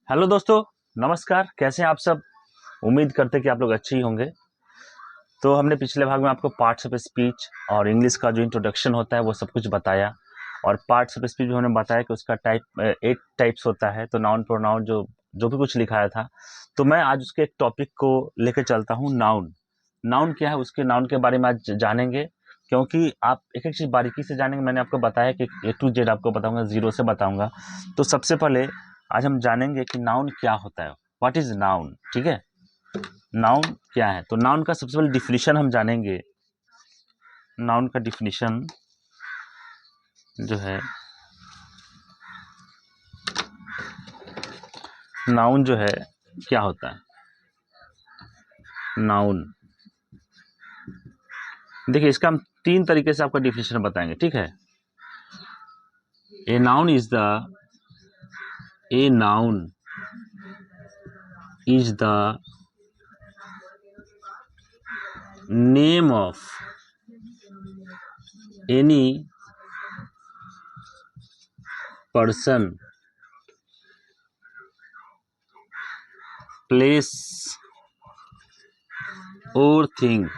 Hello दोस्तों, नमस्कार। कैसे हैं आप सब? उम्मीद करते हैं कि आप लोग अच्छे ही होंगे। तो हमने पिछले भाग में आपको पार्ट्स ऑफ स्पीच और इंग्लिश का जो इंट्रोडक्शन होता है वो सब कुछ बताया। और पार्ट्स ऑफ स्पीच में हमने बताया कि उसका टाइप 8 टाइप्स होता है। तो नाउन प्रोनाउन जो जो भी कुछ लिखाया था, तो मैं आज उसके एक टॉपिक को लेकर चलता हूँ। नाउन नाउन क्या है, उसके नाउन के बारे में आज जानेंगे। क्योंकि आप एक एक चीज़ बारीकी से जानेंगे। मैंने आपको बताया कि A to Z आपको बताऊंगा, जीरो से बताऊंगा। तो सबसे पहले आज हम जानेंगे कि नाउन क्या होता है। What is noun? ठीक है, नाउन क्या है। तो नाउन का सबसे पहले डिफिनीशन हम जानेंगे। नाउन का डिफिनीशन जो है, नाउन जो है क्या होता है। नाउन देखिए, इसका हम 3 तरीके से आपका डिफिनीशन बताएंगे। ठीक है, a noun is the name of any person, place और थिंग।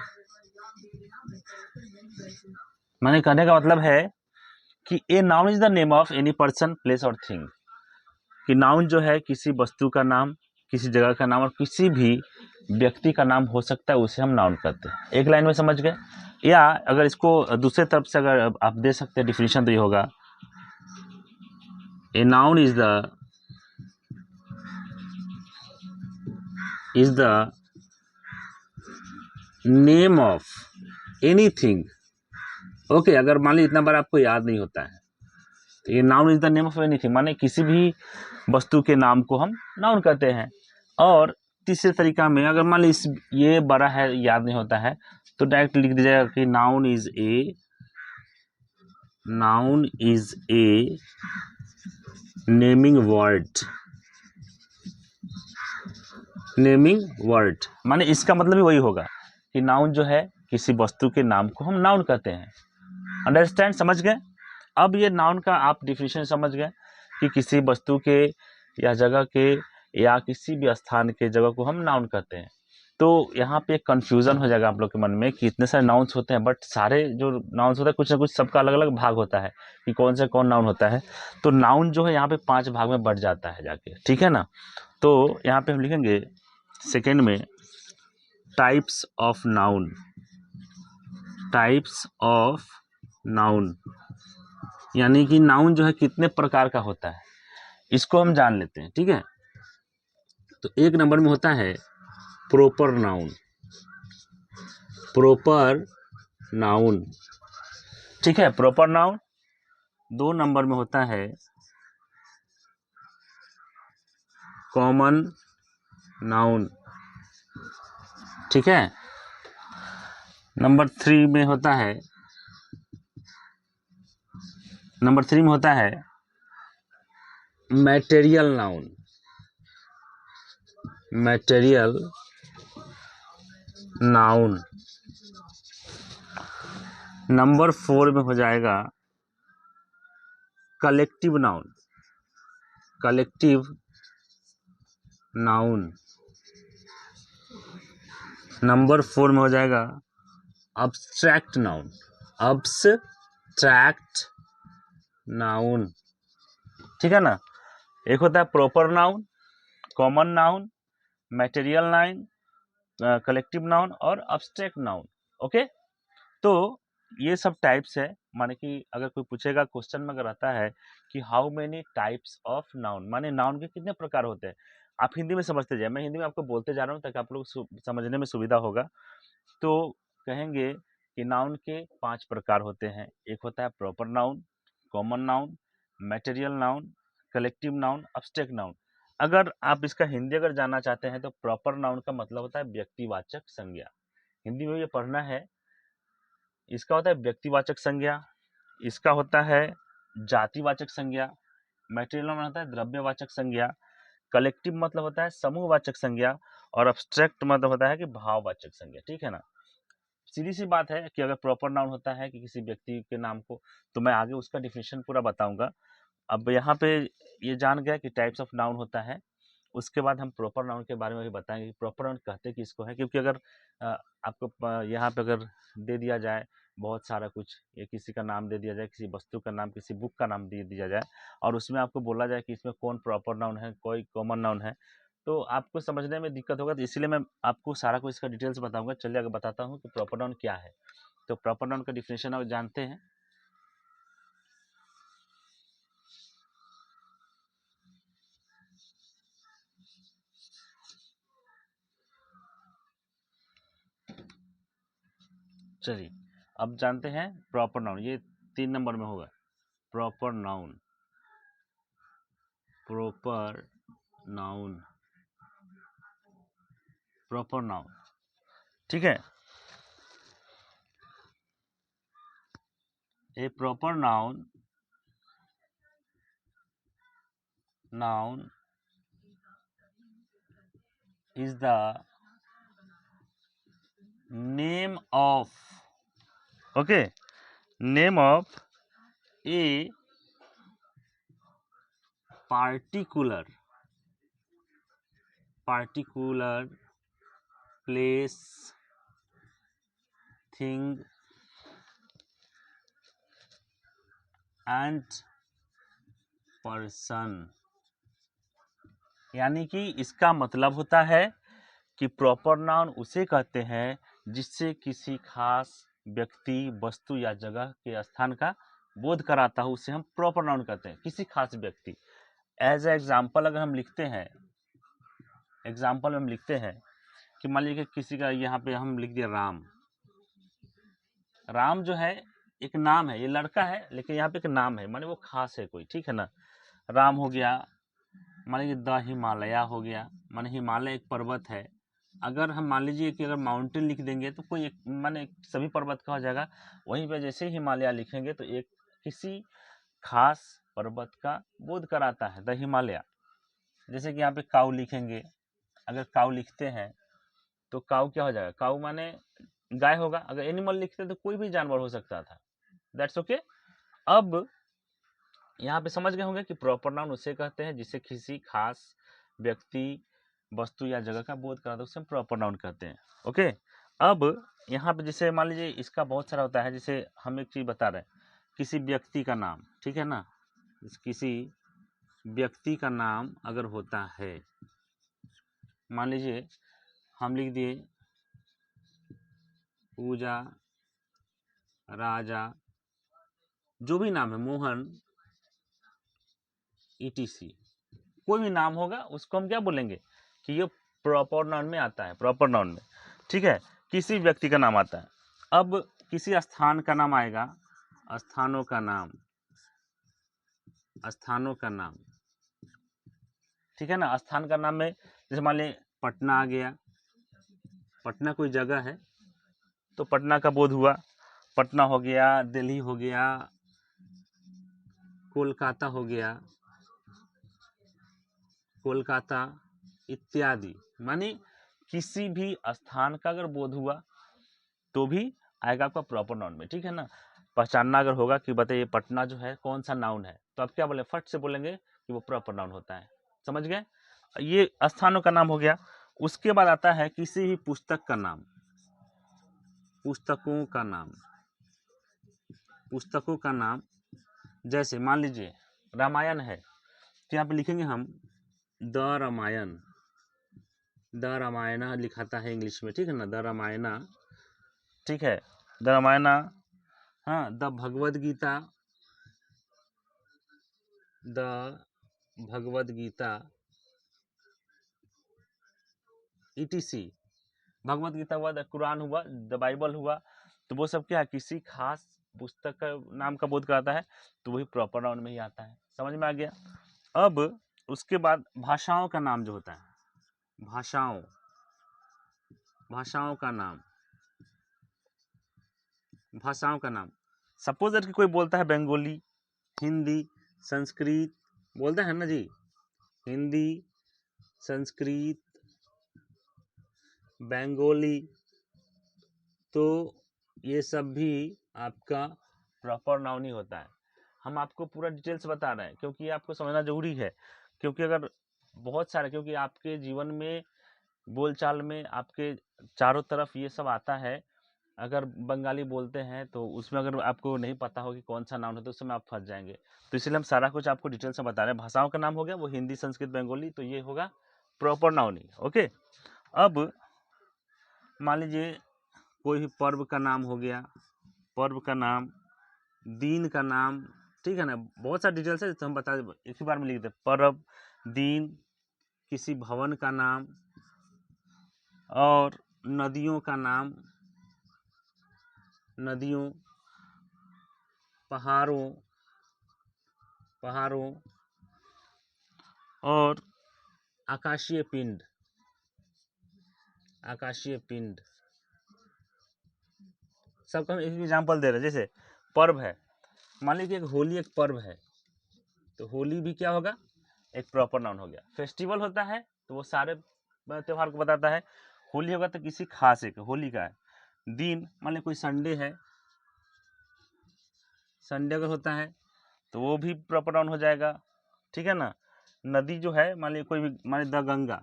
मैंने कहने का मतलब है कि a noun is the name of any person, place और थिंग। कि नाउन जो है किसी वस्तु का नाम, किसी जगह का नाम और किसी भी व्यक्ति का नाम हो सकता है, उसे हम नाउन कहते हैं। एक लाइन में समझ गए? या अगर इसको दूसरे तरफ से अगर आप दे सकते हैं डिफिनीशन, तो ये होगा, a noun is the name of anything. Okay, अगर मान ली इतना बार आपको याद नहीं होता है, तो ये noun is the name of anything माने किसी भी वस्तु के नाम को हम नाउन कहते हैं। और तीसरे तरीका में अगर मान ली ये बड़ा है, याद नहीं होता है, तो डायरेक्ट लिख दीजिएगा कि noun is A naming word. माने इसका मतलब भी वही होगा कि नाउन जो है किसी वस्तु के नाम को हम नाउन कहते हैं। अंडरस्टैंड? समझ गए? अब ये नाउन का आप डिफिनीशन समझ गए कि किसी वस्तु के या जगह के या किसी भी स्थान के जगह को हम नाउन कहते हैं। तो यहाँ पे कंफ्यूजन हो जाएगा आप लोग के मन में कि इतने सारे नाउन्स होते हैं, बट सारे जो नाउन्स होता है कुछ ना कुछ सबका अलग अलग भाग होता है कि कौन से कौन नाउन होता है। तो नाउन जो है यहाँ पे 5 भाग में बढ़ जाता है जाके। ठीक है ना? तो यहाँ पे हम लिखेंगे सेकेंड में, टाइप्स ऑफ नाउन। यानी कि नाउन जो है कितने प्रकार का होता है, इसको हम जान लेते हैं। ठीक है, तो 1 नंबर में होता है प्रॉपर नाउन। ठीक है, प्रॉपर नाउन। 2 नंबर में होता है कॉमन नाउन। ठीक है, नंबर 3 में होता है मैटेरियल नाउन। नंबर 4 में हो जाएगा कलेक्टिव नाउन। नंबर 4 में हो जाएगा अब्स्ट्रैक्ट नाउन। ठीक है ना? एक होता है proper noun, common noun, material noun, collective noun और अब्स्ट्रैक्ट नाउन। ओके, तो ये सब टाइप्स है। माने कि अगर कोई पूछेगा क्वेश्चन में, अगर आता है कि how many types of noun, माने नाउन के कितने प्रकार होते हैं, आप हिंदी में समझते जाए। मैं हिंदी में आपको बोलते जा रहा हूँ ताकि आप लोग समझने में सुविधा होगा। तो कहेंगे कि नाउन के 5 प्रकार होते हैं। एक होता है proper noun, common noun, material noun, collective noun, abstract noun. अगर आप इसका हिंदी अगर जानना चाहते हैं, तो प्रॉपर नाउन का मतलब होता है व्यक्तिवाचक संज्ञा। हिंदी में ये पढ़ना है। इसका होता है व्यक्तिवाचक संज्ञा, इसका होता है जातिवाचक संज्ञा, मैटेरियल नाउन होता है द्रव्यवाचक संज्ञा, कलेक्टिव मतलब होता है समूहवाचक संज्ञा और अब्स्ट्रैक्ट मतलब होता है कि भाववाचक संज्ञा। ठीक है ना? सीधी सी बात है कि अगर प्रॉपर नाउन होता है कि किसी व्यक्ति के नाम को, तो मैं आगे उसका डिफिनेशन पूरा बताऊंगा। अब यहाँ पे ये जान गया कि टाइप्स ऑफ नाउन होता है। उसके बाद हम प्रॉपर नाउन के बारे में भी बताएंगे कि प्रॉपर नाउन कहते किसको है, क्योंकि अगर आपको यहाँ पे अगर दे दिया जाए बहुत सारा कुछ, ये किसी का नाम दे दिया जाए, किसी वस्तु का नाम, किसी बुक का नाम दे दिया जाए, और उसमें आपको बोला जाए कि इसमें कौन प्रॉपर नाउन है, कोई कॉमन नाउन है, तो आपको समझने में दिक्कत होगा। तो इसलिए मैं आपको सारा कुछ इसका डिटेल्स बताऊंगा। चलिए आगे बताता हूँ कि प्रॉपर नाउन क्या है। तो प्रॉपर नाउन का डिफिनेशन आप जानते हैं। चलिए अब जानते हैं प्रॉपर नाउन। ये 3 नंबर में होगा proper noun. Proper noun, proper noun, ठीक है। A proper noun, noun is the name of, okay, name of a particular place, thing and person। यानी कि इसका मतलब होता है कि प्रॉपर नाउन उसे कहते हैं जिससे किसी खास व्यक्ति, वस्तु या जगह के स्थान का बोध कराता हो, उसे हम प्रॉपर नाउन कहते हैं, किसी खास व्यक्ति। एज ए एग्जाम्पल अगर हम लिखते हैं, एग्जाम्पल हम लिखते हैं कि मान लीजिए किसी का, यहाँ पे हम लिख दिया राम। राम जो है एक नाम है, ये लड़का है लेकिन यहाँ पे एक नाम है, माने वो खास है कोई, ठीक है ना। राम हो गया, मान लीजिए द हिमालया हो गया, माने हिमालय एक पर्वत है। अगर हम मान लीजिए कि अगर माउंटेन लिख देंगे तो कोई एक माने सभी पर्वत का हो जाएगा। वहीं पे जैसे हिमालय लिखेंगे तो एक किसी खास पर्वत का बोध कराता है, द हिमालय। जैसे कि यहाँ पे काऊ लिखेंगे, अगर काऊ लिखते हैं तो काऊ क्या हो जाएगा, काऊ माने गाय होगा। अगर एनिमल लिखते तो कोई भी जानवर हो सकता था। That's okay. अब यहाँ पे समझ गए होंगे कि प्रॉपर नाउन उसे कहते हैं जिसे किसी खास व्यक्ति, वस्तु या जगह का बोध कराता है, उसे हम प्रॉपर नाउन कहते हैं। ओके। अब यहाँ पे जैसे मान लीजिए इसका बहुत सारा होता है, जैसे हम एक चीज बता रहे हैं, किसी व्यक्ति का नाम, ठीक है ना, किसी व्यक्ति का नाम अगर होता है, मान लीजिए हम लिख दिए पूजा, राजा, जो भी नाम है, मोहन, ईटीसी, कोई भी नाम होगा उसको हम क्या बोलेंगे कि ये प्रॉपर नाउन में आता है, प्रॉपर नाउन में, ठीक है। किसी व्यक्ति का नाम आता है। अब किसी स्थान का नाम आएगा, स्थानों का नाम, स्थानों का नाम, ठीक है ना। स्थान का नाम में जैसे मान लीजिए पटना आ गया, पटना कोई जगह है तो पटना का बोध हुआ, पटना हो गया, दिल्ली हो गया, कोलकाता हो गया, कोलकाता इत्यादि। माने किसी भी स्थान का अगर बोध हुआ तो भी आएगा आपका प्रॉपर नाउन में, ठीक है ना। पहचानना अगर होगा कि बताइए पटना जो है कौन सा नाउन है, तो आप क्या बोले, फट से बोलेंगे कि वो प्रॉपर नाउन होता है। समझ गए, ये स्थानों का नाम हो गया। उसके बाद आता है किसी भी पुस्तक का नाम, पुस्तकों का नाम, पुस्तकों का नाम। जैसे मान लीजिए रामायण है तो यहाँ पे लिखेंगे हम द रामायण, द रामायण लिखाता है इंग्लिश में, ठीक है ना, द रामायण, ठीक है, द रामायण। हाँ, the Bhagavad Gita, the Bhagavad Gita, ETC. Bhagavad Gita हुआ, द कुरान हुआ, द बाइबल हुआ, तो वो सब क्या है, किसी खास पुस्तक का नाम का बोध कराता है, तो वही प्रॉपर नाउन में ही आता है। समझ में आ गया। अब उसके बाद भाषाओं का नाम जो होता है, भाषाओं, भाषाओं का नाम, भाषाओं का नाम। सपोज दैट कि कोई बोलता है बंगाली, हिंदी, संस्कृत, बोलता है ना जी, हिंदी, संस्कृत, बंगाली, तो ये सब भी आपका प्रॉपर नाउन ही होता है। हम आपको पूरा डिटेल्स बता रहे हैं क्योंकि आपको समझना जरूरी है, क्योंकि अगर बहुत सारे, क्योंकि आपके जीवन में बोलचाल में आपके चारों तरफ ये सब आता है। अगर बंगाली बोलते हैं तो उसमें अगर आपको नहीं पता हो कि कौन सा नाउन है तो उस समय आप फंस जाएंगे। तो इसलिए हम सारा कुछ आपको डिटेल से बता रहे हैं। भाषाओं का नाम हो गया वो हिंदी, संस्कृत, बंगाली, तो ये होगा प्रॉपर नाउन ही। ओके, अब मान लीजिए कोई भी पर्व का नाम हो गया, पर्व का नाम, दिन का नाम, ठीक है ना, बहुत सारे डिटेल्स है तो हम बता एक ही बार में लिख देते। पर्व, दिन, किसी भवन का नाम, और नदियों का नाम, नदियों, पहाड़ों, पहाड़ों, और आकाशीय पिंड, आकाशीय पिंड, सबका हम एक एग्जाम्पल दे रहे हैं। जैसे पर्व है, मान लीजिए एक होली एक पर्व है, तो होली भी क्या होगा, एक प्रॉपर नाउन हो गया। फेस्टिवल होता है तो वो सारे त्योहार को बताता है। होली होगा तो किसी खास एक होली का है। दिन, मान लीजिए कोई संडे है, संडे अगर होता है तो वो भी प्रॉपर नाउन हो जाएगा, ठीक है ना। नदी जो है, मान लीजिए कोई भी, मान लीजिए द गंगा,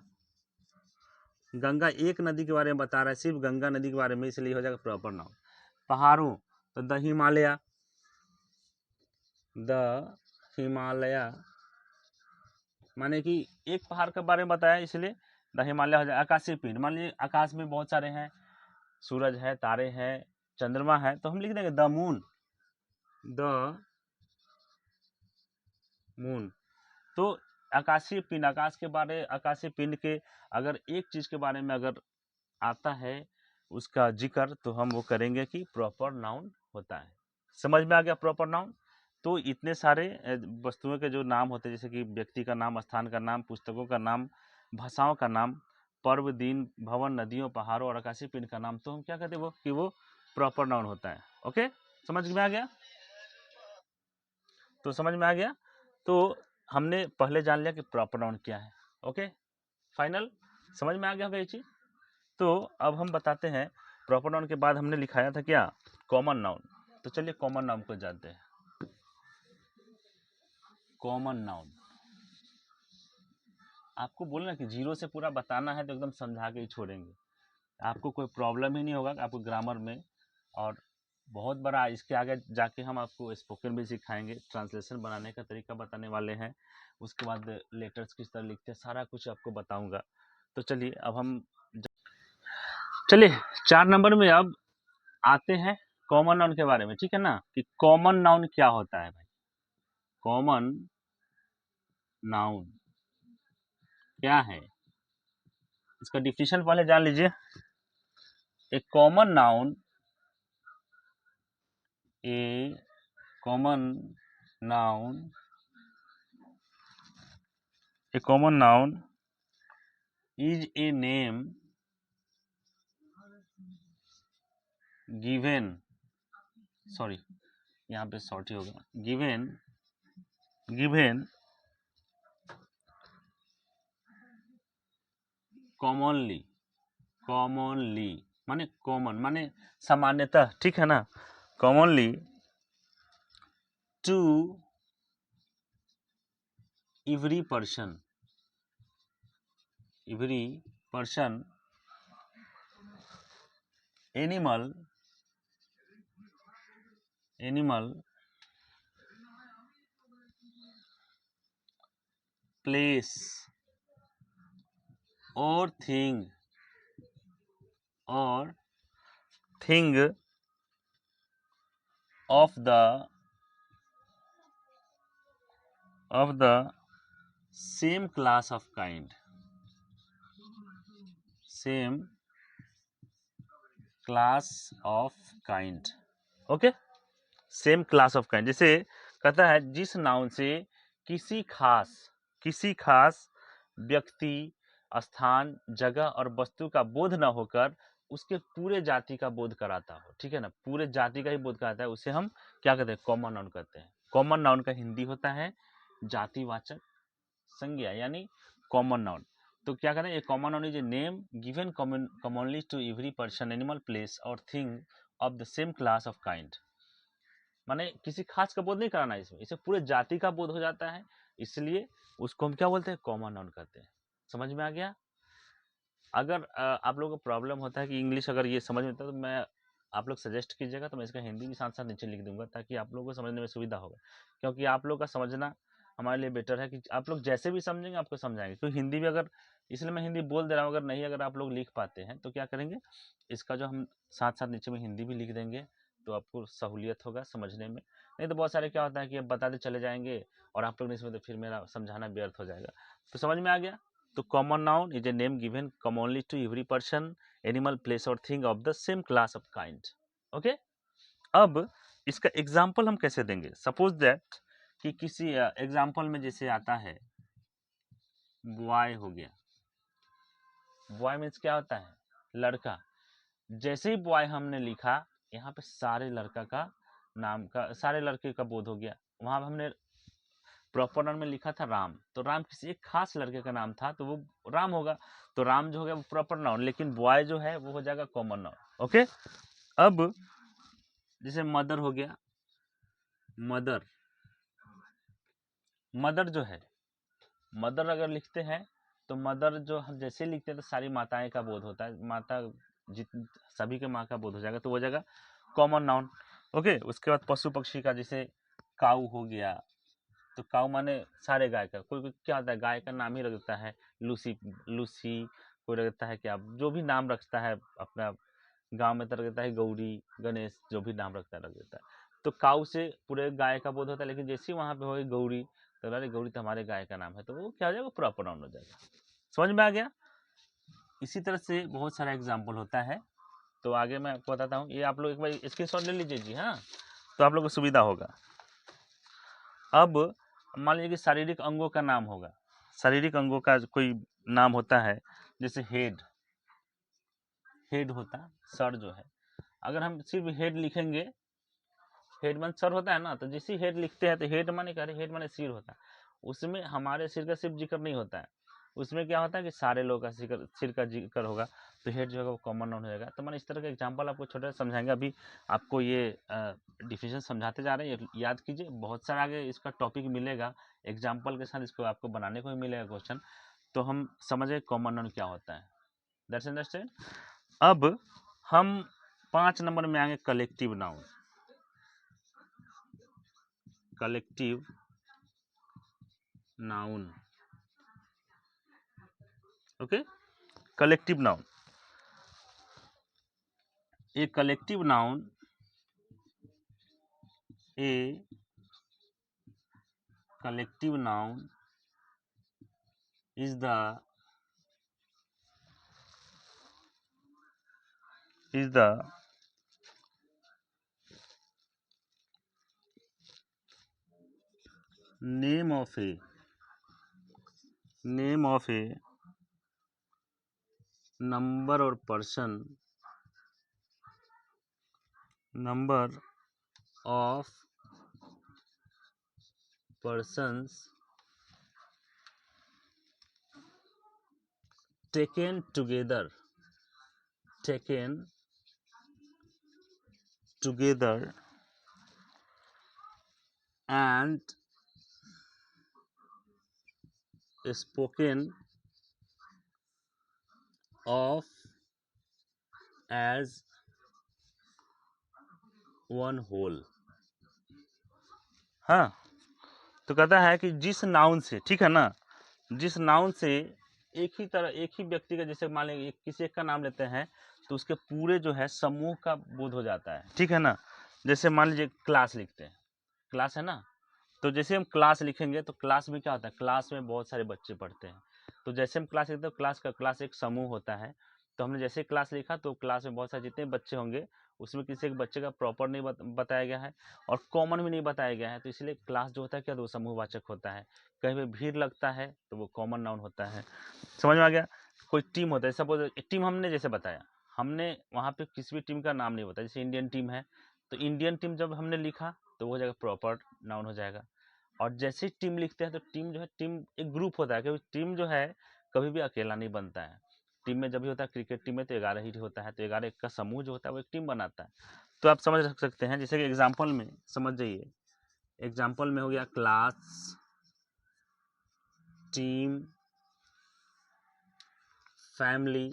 गंगा एक नदी के बारे में बता रहा है, सिर्फ गंगा नदी के बारे में, इसलिए हो जाएगा प्रॉपर नाउन। पहाड़ों, तो द हिमालय, द हिमालय, माने कि एक पहाड़ के बारे में बताया इसलिए द हिमालय हो जाए। आकाशीय पिंड, मान लीजिए आकाश में बहुत सारे हैं, सूरज है, तारे हैं, चंद्रमा है, तो हम लिख देंगे द मून, द मून। तो आकाशीय पिंड, आकाश के बारे, आकाशीय पिंड के अगर एक चीज के बारे में अगर आता है उसका जिक्र, तो हम वो करेंगे कि प्रॉपर नाउन होता है। समझ में आ गया प्रॉपर नाउन। तो इतने सारे वस्तुओं के जो नाम होते हैं, जैसे कि व्यक्ति का नाम, स्थान का नाम, पुस्तकों का नाम, भाषाओं का नाम, पर्व, दिन, भवन, नदियों, पहाड़ों और आकाशीय पिंड का नाम, तो हम क्या कहते हैं वो कि वो प्रॉपर नाउन होता है। ओके, समझ में आ गया? तो समझ में आ गया, तो हमने पहले जान लिया कि प्रॉपर नाउन क्या है। ओके, फाइनल समझ में आ गया होगा ये चीज। तो अब हम बताते हैं प्रॉपर नाउन के बाद हमने लिखाया था क्या, कॉमन नाउन। तो चलिए कॉमन नाउन को जानते हैं। कॉमन नाउन, आपको बोलना कि जीरो से पूरा बताना है तो एकदम समझा के ही छोड़ेंगे, आपको कोई प्रॉब्लम ही नहीं होगा आपको ग्रामर में। और बहुत बड़ा, इसके आगे जाके हम आपको स्पोकन भी सिखाएंगे, ट्रांसलेशन बनाने का तरीका बताने वाले हैं, उसके बाद लेटर्स किस तरह लिखते हैं, सारा कुछ आपको बताऊंगा। तो चलिए अब हम चलिए 4 नंबर में अब आते हैं कॉमन नाउन के बारे में, ठीक है ना, कि कॉमन नाउन क्या होता है भाई। कॉमन नाउन क्या है, इसका डिफिनेशन पहले जान लीजिए। A common noun, a common noun, a common noun is a name given, sorry यहाँ पे शॉर्ट ही होगा, गिवन, गिवन कॉमनली, कॉमनली माने कॉमन माने सामान्यतः, ठीक है ना, commonly to every person, every person, animal, animal, place और थिंग, और thing of the same class of kind, same class of kind, okay, same class of kind. जैसे कहता है जिस नाउन से किसी खास, किसी खास व्यक्ति, स्थान, जगह और वस्तु का बोध न होकर उसके पूरे जाति का बोध कराता हो, ठीक है ना, पूरे जाति का ही बोध कराता है, उसे हम क्या कहते हैं, कॉमन नाउन कहते हैं। कॉमन नाउन का हिंदी होता है जातिवाचक संज्ञा, यानी कॉमन नाउन। तो क्या कहते हैं, a common noun is a name given commonly to every person, animal, place और thing of the same class of kind. माने किसी खास का बोध नहीं कराना इसमें, इसे पूरे जाति का बोध हो जाता है, इसलिए उसको हम क्या बोलते हैं, कॉमन नाउन कहते हैं। समझ में आ गया? अगर आप लोगों को प्रॉब्लम होता है कि इंग्लिश अगर ये समझ में आता है तो मैं आप लोग सजेस्ट कीजिएगा, तो मैं इसका हिंदी भी साथ साथ नीचे लिख दूंगा ताकि आप लोगों को समझने में सुविधा होगा। क्योंकि आप लोग का समझना हमारे लिए बेटर है कि आप लोग जैसे भी समझेंगे आपको समझाएंगे। क्योंकि हिंदी भी अगर, इसलिए मैं हिंदी बोल दे रहा हूँ, अगर नहीं अगर आप लोग लिख पाते हैं तो क्या करेंगे, इसका जो हम साथ साथ नीचे में हिंदी भी लिख देंगे तो आपको सहूलियत होगा समझने में। नहीं तो बहुत सारे क्या होता है कि अब बताते चले जाएंगे और आप लोग नहीं समझते, फिर मेरा समझाना व्यर्थ हो जाएगा। तो समझ में आ गया? तो common noun is a name given commonly to every person, animal, place और thing of the same class of kind. Okay, अब इसका एग्जाम्पल हम कैसे देंगे? सपोज दैट कि किसी एग्जाम्पल में जैसे आता है बॉय हो गया, बॉय मीन्स क्या होता है, लड़का। जैसे ही बॉय हमने लिखा, यहाँ पे सारे लड़का का नाम का, सारे लड़के का बोध हो गया। वहां हमने प्रॉपर नाउन में लिखा था राम, तो राम किसी एक खास लड़के का नाम था तो वो राम होगा, तो राम जो हो गया वो प्रॉपर नाउन, लेकिन बॉय जो है वो हो जाएगा कॉमन नाउन। ओके, अब जैसे मदर हो गया, मदर, मदर जो है, मदर अगर लिखते हैं तो मदर जो हम जैसे लिखते हैं तो सारी माताएं का बोध होता है, माता जित सभी के माँ का बोध हो जाएगा, तो वो जगह कॉमन नाउन। ओके, उसके बाद पशु पक्षी का, जैसे काऊ हो गया, तो काऊ माने सारे गाय का, कोई क्या होता है गाय का नाम ही रख देता है, लूसी, लूसी, कोई रख देता है क्या, जो भी नाम रखता है अपना गांव में तो रख देता है गौरी, गणेश, जो भी नाम रखता है रख देता है। तो काऊ से पूरे गाय का बोध होता है, लेकिन जैसे ही वहां पे हो गई गौरी, तो अरे गौरी तो हमारे गाय का नाम है, तो वो क्या हो जाएगा, प्रॉपर नाउन हो जाएगा। समझ में आ गया? इसी तरह से बहुत सारा एग्जाम्पल होता है, तो आगे मैं आपको बताता हूँ। ये आप लोग एक बार स्क्रीनशॉट ले लीजिए जी, हाँ, तो आप लोग को सुविधा होगा। अब मान लीजिए कि शारीरिक अंगों का नाम होगा, शारीरिक अंगों का कोई नाम होता है, जैसे हेड, हेड होता है, सर जो है, अगर हम सिर्फ हेड लिखेंगे, हेड मान सर होता है ना, तो जैसे हेड लिखते हैं तो हेड माने क्या, हेड माने सिर होता है, उसमें हमारे सिर का सिर्फ जिक्र नहीं होता है, उसमें क्या होता है कि सारे लोग का सिर का जिक्र होगा, तो हेड जो है वो कॉमन नाउन हो जाएगा। तो मैंने इस तरह का एग्जांपल आपको छोटा सा समझाएंगे। अभी आपको ये डिफिनेशन समझाते जा रहे हैं, याद कीजिए, बहुत सारा आगे इसका टॉपिक मिलेगा, एग्जाम्पल के साथ इसको आपको बनाने को भी मिलेगा क्वेश्चन, तो हम समझे कॉमन नाउन क्या होता है। That's understand. अब हम 5 नंबर में आएंगे collective noun, collective noun. Okay, collective noun, a collective noun, a collective noun is the name of a number or person, number of persons taken together and spoken of as one whole। हाँ, तो कहता है कि जिस noun से, ठीक है ना, जिस नाउन से एक ही तरह, एक ही व्यक्ति का, जैसे मान लीजिए किसी एक का नाम लेते हैं तो उसके पूरे जो है समूह का बोध हो जाता है, ठीक है ना। जैसे मान लीजिए क्लास लिखते हैं, क्लास है ना, तो जैसे हम क्लास लिखेंगे तो क्लास में क्या होता है, क्लास में बहुत सारे बच्चे पढ़ते हैं, तो जैसे हम क्लास लिखते हैं, क्लास एक समूह होता है, तो हमने जैसे क्लास लिखा तो क्लास में बहुत सारे जितने बच्चे होंगे उसमें किसी एक बच्चे का प्रॉपर नहीं बताया गया है और कॉमन भी नहीं बताया गया है, तो इसलिए क्लास जो होता है क्या, तो वो समूहवाचक होता है। कहीं पे भीड़ लगता है तो वो कॉमन नाउन होता है। समझ में आ गया? कोई टीम होता है, सपोज टीम हमने जैसे बताया, हमने वहाँ पे किसी भी टीम का नाम नहीं बताया, जैसे इंडियन टीम है तो इंडियन टीम जब हमने लिखा तो वो जगह प्रॉपर नाउन हो जाएगा। और जैसे ही टीम लिखते हैं तो टीम जो है, टीम एक ग्रुप होता है, क्योंकि टीम जो है कभी भी अकेला नहीं बनता है। टीम में जब भी होता है, क्रिकेट टीम में तो 11 ही होता है, तो 11 का समूह जो होता है वो एक टीम बनाता है। तो आप समझ रख सकते हैं, जैसे कि एग्जाम्पल में समझ जाइए, एग्जाम्पल में हो गया class, team, family,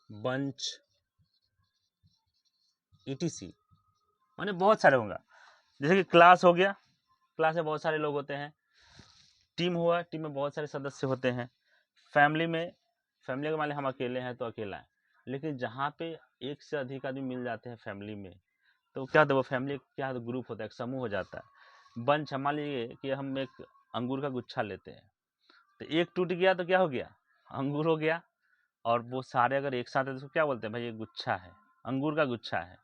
bunch, ETC, माने बहुत सारे होंगे। जैसे कि क्लास हो गया, क्लास में बहुत सारे लोग होते हैं। टीम हुआ, टीम में बहुत सारे सदस्य होते हैं। फैमिली में, फैमिली के मान लीजिए हम अकेले हैं तो अकेला है, लेकिन जहाँ पे एक से अधिक आदमी मिल जाते हैं फैमिली में, तो क्या होता है, वो फैमिली क्या है, ग्रुप होता है, एक समूह हो जाता है। बंच, हम मान लीजिए कि हम एक अंगूर का गुच्छा लेते हैं, तो एक टूट गया तो क्या हो गया, अंगूर हो गया। और वो सारे अगर एक साथ है तो उसको क्या बोलते हैं, भाई ये गुच्छा है, अंगूर का गुच्छा है।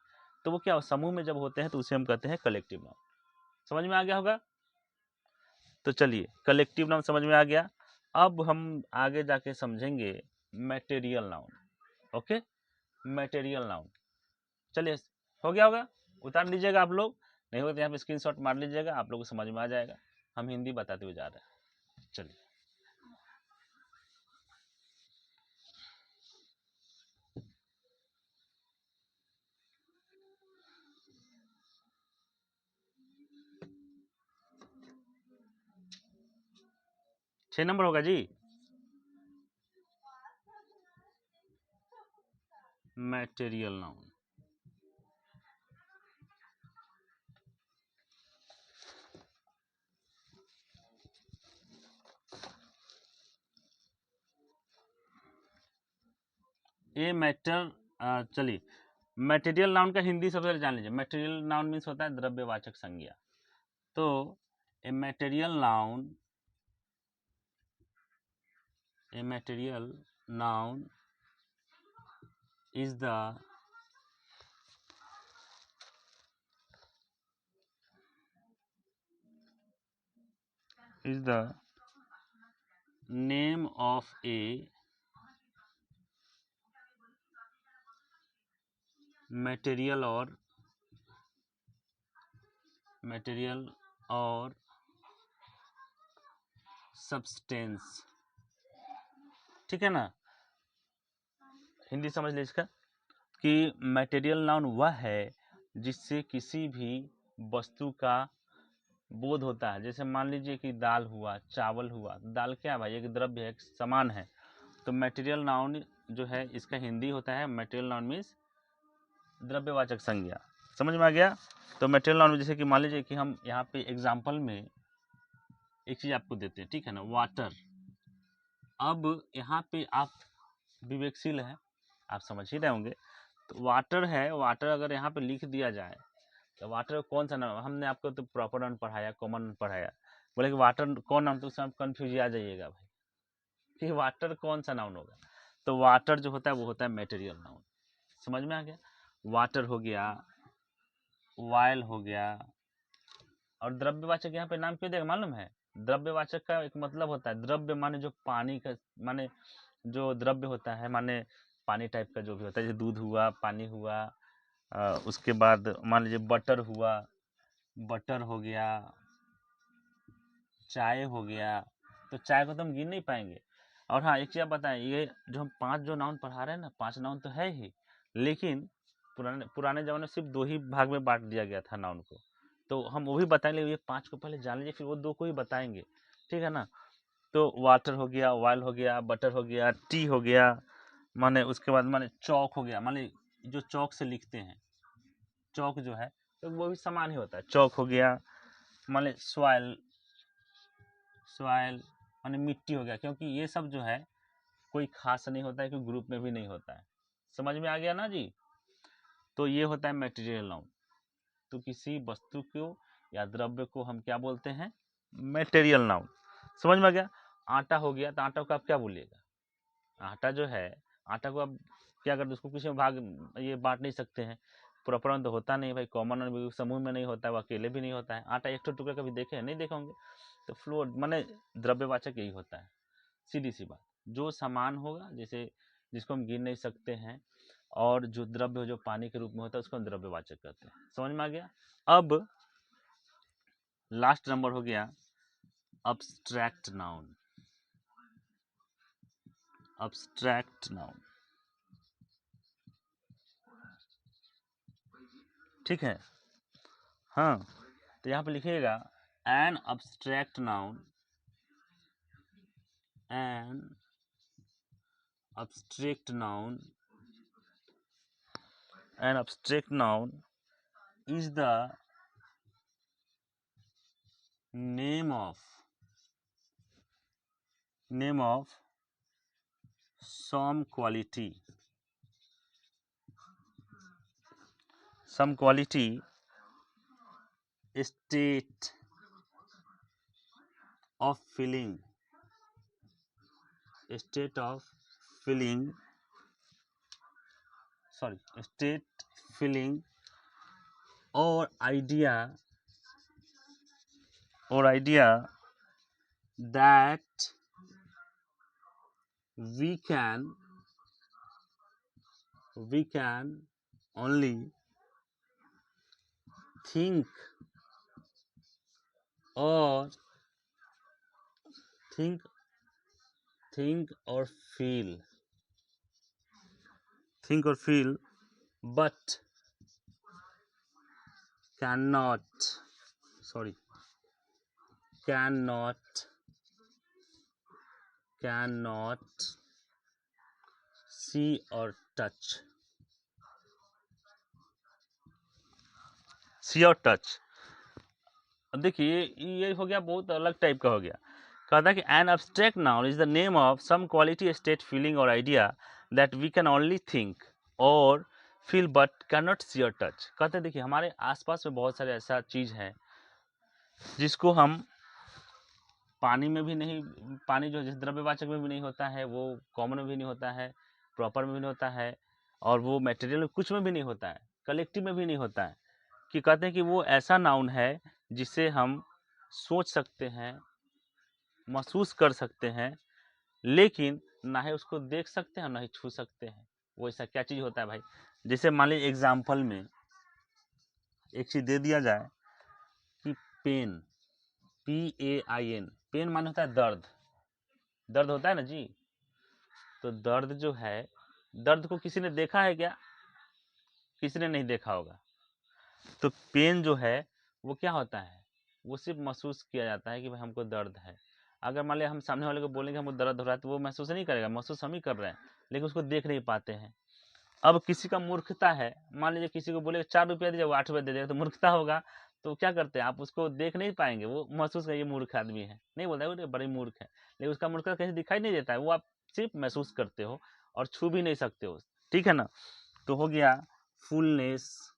तो वो क्या, समूह में जब होते हैं तो उसे हम कहते हैं कलेक्टिव नाउन। समझ में आ गया होगा। तो चलिए, कलेक्टिव नाउन समझ में आ गया। अब हम आगे जाके समझेंगे material noun. Okay, material noun. चलिए, हो गया होगा, उतार लीजिएगा आप लोग, नहीं होगा तो यहाँ पे स्क्रीनशॉट मार लीजिएगा, आप लोग को समझ में आ जाएगा। हम हिंदी बताते हुए जा रहे हैं। चलिए, छह नंबर होगा जी, मटेरियल नाउन। ए मैटर, चलिए, मटेरियल नाउन का हिंदी सबसे पहले जान लीजिए। मटेरियल नाउन मीन्स होता है द्रव्यवाचक संज्ञा। तो a material noun, a material noun is the name of a material or substance। ठीक है ना, हिंदी समझ लीजिए इसका कि मटेरियल नाउन वह है जिससे किसी भी वस्तु का बोध होता है। जैसे मान लीजिए कि दाल हुआ, चावल हुआ, दाल क्या है भाई, एक द्रव्य है, एक सामान है। तो मटेरियल नाउन जो है इसका हिंदी होता है, मटेरियल नाउन मीन्स द्रव्यवाचक संज्ञा। समझ में आ गया। तो मटेरियल नाउन जैसे कि मान लीजिए कि हम यहाँ पे एग्जाम्पल में एक चीज आपको देते हैं, ठीक है ना, वाटर। अब यहाँ पे आप विवेकशील हैं, आप समझ ही रहे होंगे। तो वाटर है, वाटर अगर यहाँ पे लिख दिया जाए तो वाटर कौन सा नाम, हमने आपको तो प्रॉपर नाउन पढ़ाया, कॉमन नाउन पढ़ाया, बोले कि वाटर कौन नाम, तो उसमें आप कन्फ्यूज आ जाइएगा भाई कि वाटर कौन सा नाउन होगा। तो वाटर जो होता है वो होता है मटेरियल नाउन। समझ में आ गया। वाटर हो गया, वायल हो गया। और द्रव्यवाचक यहाँ पे नाम क्यों देगा मालूम है, द्रव्यवाचक का एक मतलब होता है, द्रव्य माने जो पानी का, माने जो द्रव्य होता है, माने पानी टाइप का जो भी होता है, जैसे दूध हुआ, पानी हुआ, उसके बाद मान लीजिए बटर हुआ, बटर हो गया, चाय हो गया। तो चाय को तो हम गिन नहीं पाएंगे। और हाँ, एक चीज़ आप बताएं, ये जो हम पांच जो नाउन पढ़ा रहे हैं ना, पांच नाउन तो है ही, लेकिन पुराने जमाने में सिर्फ दो ही भाग में बांट दिया गया था नाउन को। तो हम वो भी बताएंगे, ये पांच को पहले जान लीजिए, फिर वो दो को ही बताएंगे, ठीक है ना। तो वाटर हो गया, ऑयल हो गया, बटर हो गया, टी हो गया, माने उसके बाद माने चौक हो गया, माने जो चौक से लिखते हैं, चौक जो है तो वो भी समान ही होता है, चौक हो गया। माने सॉइल, सॉइल माने मिट्टी हो गया, क्योंकि ये सब जो है कोई खास नहीं होता है, कोई ग्रुप में भी नहीं होता है। समझ में आ गया ना जी। तो ये होता है मटेरियल नाउन। तो किसी वस्तु को या द्रव्य को हम क्या बोलते हैं, मटेरियल नाउन। समझ में आ गया। आटा हो गया, तो आटा को आप क्या बोलिएगा, आटा जो है, आटा को आप क्या करते, उसको किसी में भाग ये बांट नहीं सकते हैं, प्रॉपर तो होता नहीं भाई, कॉमन समूह में नहीं होता है, वो अकेले भी नहीं होता है। आटा एक टुकड़ा कभी देखे हैं, नहीं देखे होंगे। तो फ्लोर माने द्रव्यवाचक यही होता है, सीधी सी बात। जो समान होगा, जैसे जिसको हम गिन नहीं सकते हैं, और जो द्रव्य जो पानी के रूप में होता है, उसको हम द्रव्यवाचक कहते हैं। समझ में आ गया। अब लास्ट नंबर हो गया अब्स्ट्रैक्ट नाउन। अब्स्ट्रैक्ट नाउन, ठीक है। हाँ, तो यहाँ पे लिखिएगा an abstract noun, an abstract noun, an abstract noun is the name of some quality, state of feeling, state feeling or idea that we can only think or feel, but cannot see or touch. अब देखिए ये हो गया, बहुत अलग type का हो गया। कहता है कि an abstract noun is the name of some quality, state, feeling और idea that we can only think और feel but can not see और टच। कहते हैं देखिए हमारे आसपास में बहुत सारे ऐसा चीज़ है जिसको हम पानी में भी नहीं, पानी जो जिस द्रव्यवाचक में भी नहीं होता है, वो कॉमन में भी नहीं होता है, प्रॉपर में भी नहीं होता है, और वो मटेरियल में कुछ में भी नहीं होता है, कलेक्टिव में भी नहीं होता है, कि कहते हैं कि वो ऐसा नाउन है जिसे हम सोच सकते हैं, महसूस कर सकते हैं, लेकिन ना ही उसको देख सकते हैं ना ही छू सकते हैं। वो ऐसा क्या चीज़ होता है भाई? जैसे मान लीजिए एग्जाम्पल में एक चीज़ दे दिया जाए कि पेन, PAIN, पेन माने होता है दर्द होता है ना जी। तो दर्द जो है, दर्द को किसी ने देखा है क्या? किसी ने नहीं देखा होगा। तो पेन जो है वो क्या होता है? वो सिर्फ महसूस किया जाता है कि भाई हमको दर्द है। अगर मान लिया हम सामने वाले को बोलेंगे हमको दर्द हो रहा है, तो वो महसूस नहीं करेगा, महसूस हम ही कर रहे हैं, लेकिन उसको देख नहीं पाते हैं। अब किसी का मूर्खता है, मान लीजिए किसी को बोले 4 रुपया दीजिए, वो 8 रुपया दे देगा, तो मूर्खता होगा। तो क्या करते हैं, आप उसको देख नहीं पाएंगे, वो महसूस करिए मूर्ख आदमी है, नहीं बोलता है बड़ी मूर्ख है, लेकिन उसका मूर्खता कहीं दिखाई नहीं देता है, वो आप सिर्फ महसूस करते हो और छू भी नहीं सकते हो। ठीक है ना? तो हो गया फुलनेस।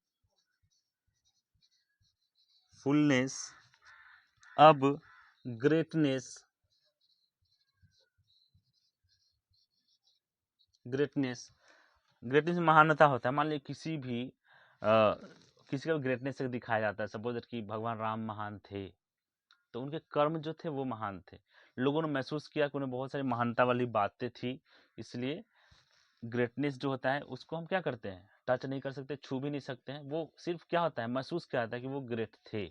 अब ग्रेटनेस महानता होता है। मान लीजिए किसी का ग्रेटनेस से दिखाया जाता है। सपोज कि भगवान राम महान थे, तो उनके कर्म जो थे वो महान थे, लोगों ने महसूस किया कि उन्हें बहुत सारी महानता वाली बातें थी, इसलिए ग्रेटनेस जो होता है उसको हम क्या करते हैं, टच नहीं कर सकते, छू भी नहीं सकते हैं, वो सिर्फ क्या होता है, महसूस किया जाता है कि वो ग्रेट थे।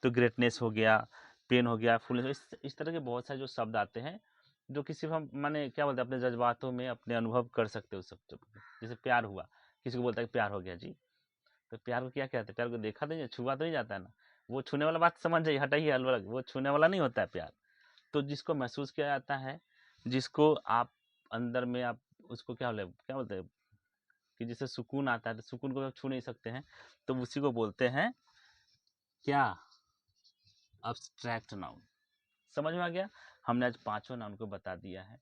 तो ग्रेटनेस हो गया, पेन हो गया, फुलनेस, इस तरह के बहुत सारे जो शब्द आते हैं जो कि सिर्फ हम माने क्या बोलते हैं, अपने जज्बातों में अपने अनुभव कर सकते हो सब। जैसे प्यार हुआ, किसी को बोलता है कि प्यार हो गया जी, तो प्यार को क्या कहते हैं? प्यार को देखा तो नहीं, छुआ तो नहीं जाता है ना, वो छूने वाला बात समझ जाइए, हटाइए अलग, वो छूने वाला नहीं होता है प्यार। तो जिसको महसूस किया जाता है, जिसको आप अंदर में आप उसको क्या बोलते हैं कि जिससे सुकून आता है, तो सुकून को आप छू नहीं सकते हैं, तो उसी को बोलते हैं क्या? Abstract noun. समझ में आ गया? हमने आज पांचों नाउन को बता दिया है।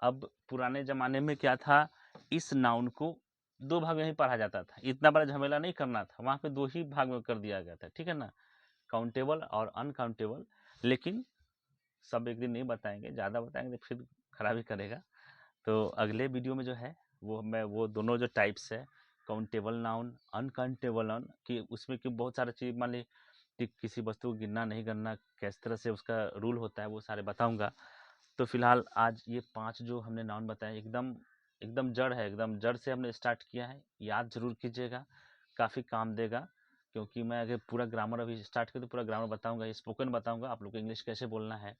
अब पुराने जमाने में क्या था, इस नाउन को दो भाग में ही पढ़ा जाता था, इतना बड़ा झमेला नहीं करना था, वहां पे दो ही भाग में कर दिया गया था। ठीक है ना? काउंटेबल और अनकाउंटेबल। लेकिन सब एक दिन नहीं बताएंगे, ज़्यादा बताएंगे तो फिर खराबी करेगा। तो अगले वीडियो में जो है वो दोनों जो टाइप्स है, काउंटेबल नाउन, अनकाउंटेबल नाउन, कि उसमें कि बहुत सारा चीज़, मान ली कि किसी वस्तु को गिनना नहीं करना, किस तरह से उसका रूल होता है, वो सारे बताऊंगा। तो फिलहाल आज ये 5 जो हमने नाउन बताए, एकदम एकदम जड़ है, एकदम जड़ से हमने स्टार्ट किया है। याद जरूर कीजिएगा, काफ़ी काम देगा। क्योंकि मैं अगर पूरा ग्रामर अभी स्टार्ट करूँ तो पूरा ग्रामर बताऊंगा, स्पोकन बताऊंगा, आप लोग को इंग्लिश कैसे बोलना है।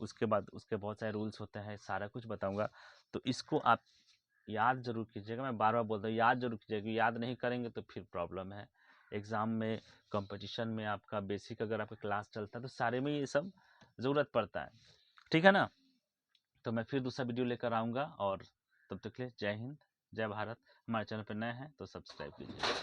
उसके बाद उसके बहुत सारे रूल्स होते हैं, सारा कुछ बताऊंगा। तो इसको आप याद जरूर कीजिएगा, मैं बार बार बोलता हूँ याद जरूर कीजिएगा, याद नहीं करेंगे तो फिर प्रॉब्लम है। एग्ज़ाम में, कंपटीशन में आपका बेसिक अगर आपका क्लास चलता है तो सारे में ये सब ज़रूरत पड़ता है, ठीक है ना। तो मैं फिर दूसरा वीडियो लेकर आऊँगा, और तब तक के लिए जय हिंद, जय भारत। हमारे चैनल पर नए हैं तो सब्सक्राइब कीजिए।